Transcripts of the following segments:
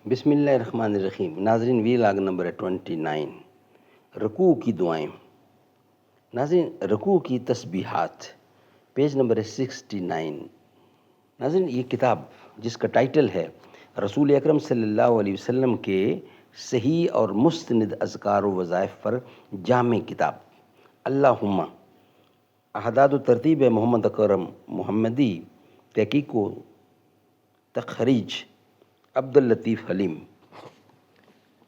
بسم اللہ الرحمن الرحیم۔ ناظرین، وی لاگ نمبر 29، رکوع کی دعائیں۔ ناظرین، رکوع کی تسبیحات، پیج نمبر 69۔ ناظرین، یہ کتاب جس کا ٹائٹل ہے رسول اکرم صلی اللہ علیہ وسلم کے صحیح اور مستند اذکار و وظائف پر جامع کتاب، اللہم، اعداد و ترتیب محمد اکرم محمدی، تحقیق و تخریج عبداللطیف حلیم۔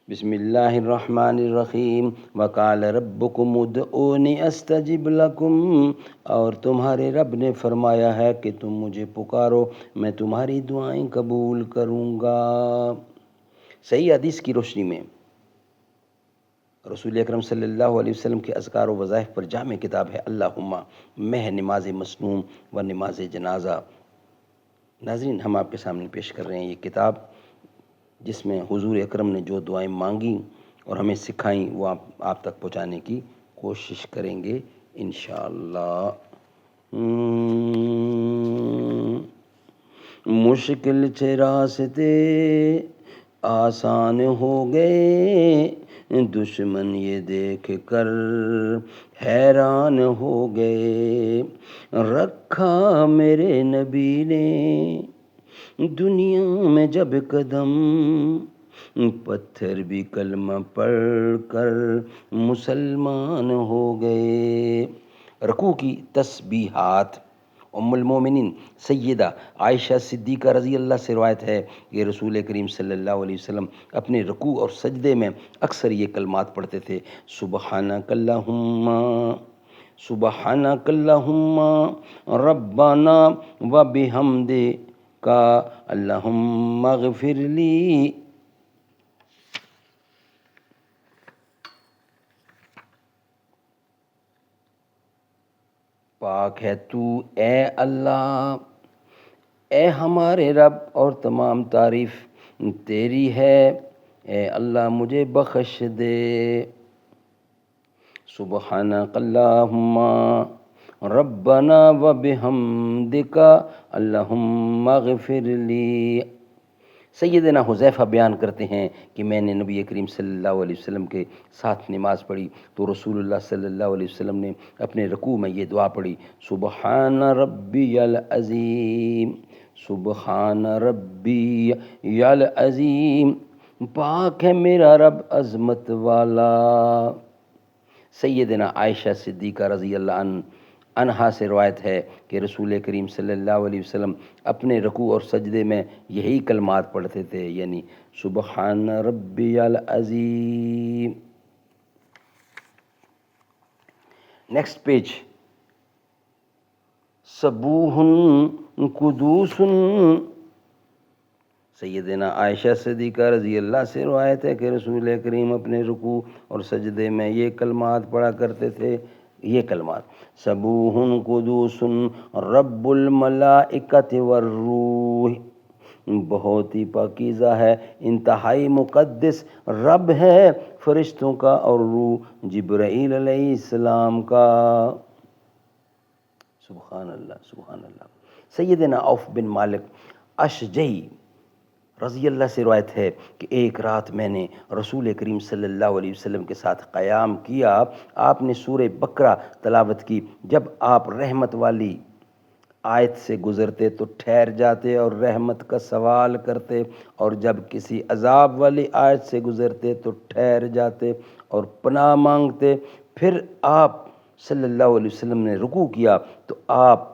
بسم اللہ الرحمن الرحیم۔ وقال ربکم ادعونی استجب لکم، اور تمہارے رب نے فرمایا ہے کہ تم مجھے پکارو، میں تمہاری دعائیں قبول کروں گا۔ صحیح حدیث کی روشنی میں رسول اکرم صلی اللہ علیہ وسلم کے اذکار و وظائف پر جامع کتاب ہے اللہم، مہ نماز مسنون و نماز جنازہ۔ ناظرین، ہم آپ کے سامنے پیش کر رہے ہیں یہ کتاب جس میں حضور اکرم نے جو دعائیں مانگیں اور ہمیں سکھائیں وہ آپ تک پہنچانے کی کوشش کریں گے انشاءاللہ۔ مشکل تھے راستے آسان ہو گئے، دشمن یہ دیکھ کر حیران ہو گئے، رکھا میرے نبی نے دنیا میں جب قدم، پتھر بھی کلمہ پڑھ کر مسلمان ہو گئے۔ رکوع کی تسبیحات۔ ام المومنین سیدہ عائشہ صدیقہ رضی اللہ سے روایت ہے کہ رسول کریم صلی اللہ علیہ وسلم اپنے رکوع اور سجدے میں اکثر یہ کلمات پڑھتے تھے، سبحانک اللہم، سبحانک اللہم ربنا و بحمدک اللہم اغفر لی۔ پاک ہے تو اے اللہ، اے ہمارے رب، اور تمام تعریف تیری ہے، اے اللہ مجھے بخش دے۔ سبحانک اللہم ربنا و بحمدک اللہم اغفر لی۔ سیدنا حذیفہ بیان کرتے ہیں کہ میں نے نبی کریم صلی اللہ علیہ وسلم کے ساتھ نماز پڑھی تو رسول اللہ صلی اللہ علیہ وسلم نے اپنے رکوع میں یہ دعا پڑھی، سبحان ربی العظیم، سبحان ربی العظیم، پاک ہے میرا رب عظمت والا۔ سیدنا عائشہ صدیقہ رضی اللہ عنہا سے روایت ہے کہ رسول کریم صلی اللہ علیہ وسلم اپنے رکوع اور سجدے میں یہی کلمات پڑھتے تھے، یعنی سبحان ربی العظیم۔ نیکسٹ پیج، سبوح قدوس۔ سیدنا عائشہ صدیقہ رضی اللہ سے روایت ہے کہ رسول کریم اپنے رکوع اور سجدے میں یہ کلمات پڑھا کرتے تھے، یہ کلمات، سبوح قدوس رب الملائکۃ والروح، بہت ہی پاکیزہ ہے، انتہائی مقدس رب ہے فرشتوں کا اور روح جبرائیل علیہ السلام کا۔ سبحان اللہ، سبحان اللہ۔ سیدنا عوف بن مالک اشجعی رضی اللہ سے روایت ہے کہ ایک رات میں نے رسول کریم صلی اللہ علیہ وسلم کے ساتھ قیام کیا، آپ نے سورہ بقرہ تلاوت کی، جب آپ رحمت والی آیت سے گزرتے تو ٹھہر جاتے اور رحمت کا سوال کرتے، اور جب کسی عذاب والی آیت سے گزرتے تو ٹھہر جاتے اور پناہ مانگتے۔ پھر آپ صلی اللہ علیہ وسلم نے رکوع کیا تو آپ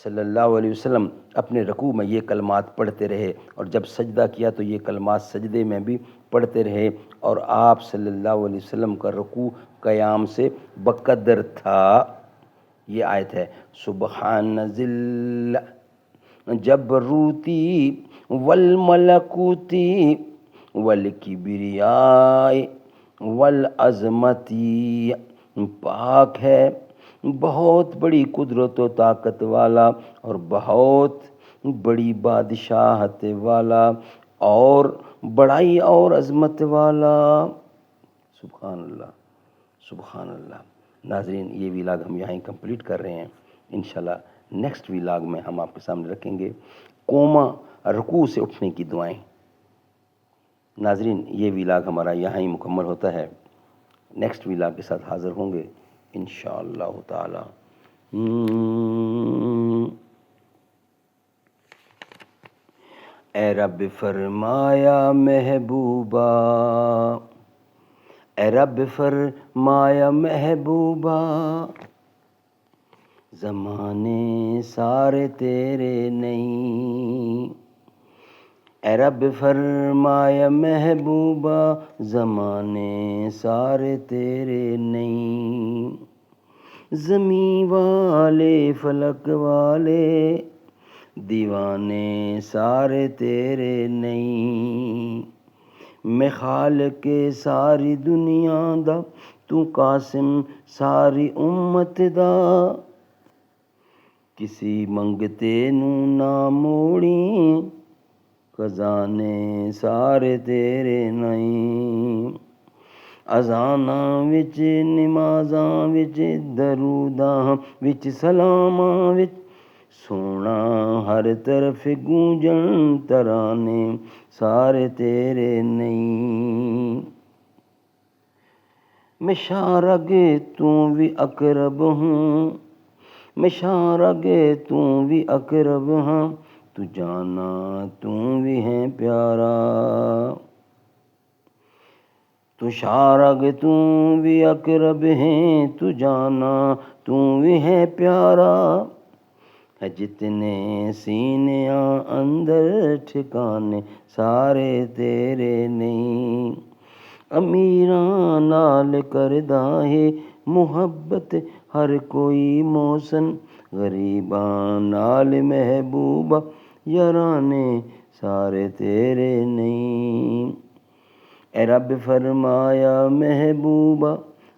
صلی اللہ علیہ وسلم اپنے رکوع میں یہ کلمات پڑھتے رہے، اور جب سجدہ کیا تو یہ کلمات سجدے میں بھی پڑھتے رہے، اور آپ صلی اللہ علیہ وسلم کا رکوع قیام سے بقدر تھا۔ یہ آیت ہے، سبحان ذل جبروتی والملکوتی والکبریاء والعظمتی، پاک ہے بہت بڑی قدرت و طاقت والا اور بہت بڑی بادشاہت والا اور بڑائی اور عظمت والا۔ سبحان اللہ، سبحان اللہ۔ ناظرین، یہ ویلاگ ہم یہاں کمپلیٹ کر رہے ہیں، انشاءاللہ نیکسٹ ویلاگ میں ہم آپ کے سامنے رکھیں گے کوما رکوع سے اٹھنے کی دعائیں۔ ناظرین یہ ولاگ ہمارا یہاں ہی مکمل ہوتا ہے، نیکسٹ ولاگ کے ساتھ حاضر ہوں گے انشاءاللہ تعالی۔ اے رب فرمایا محبوبہ، اے رب فرمایا محبوبہ، زمانے سارے تیرے نہیں۔ اے رب فرمایا محبوبہ، زمانے سارے تیرے نہیں۔ زمین والے فلک والے دیوانے سارے تیرے نہیں۔ میں خالق ساری دنیا دا، تو قاسم ساری امت دا، کسی منگتے نو نہ موڑی، خزانے سارے تیرے نہیں۔ اذاناں وچ نمازاں وچ دروداں وچ سلاماں وچ، سونا ہر طرف گونجن ترانے سارے تیرے نہیں۔ میں شارگ تو بھی اقرب ہوں، میں شارگ تو بھی اقرب ہاں، تو جانا تو بھی ہے پیارا۔ تو شارگ تو بھی اقرب ہے، تو جانا تو بھی ہے پیارا، ہے جتنے سینیاں اندر ٹھکانے سارے تیرے نہیں۔ امیراں نال کردا ہے محبت ہر کوئی محسن، غریباں نال محبوبہ یارانے سارے تیرے نہیں۔ اے رب فرمایا محبوبہ،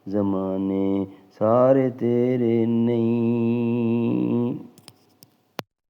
زمانے سارے تیرے نہیں۔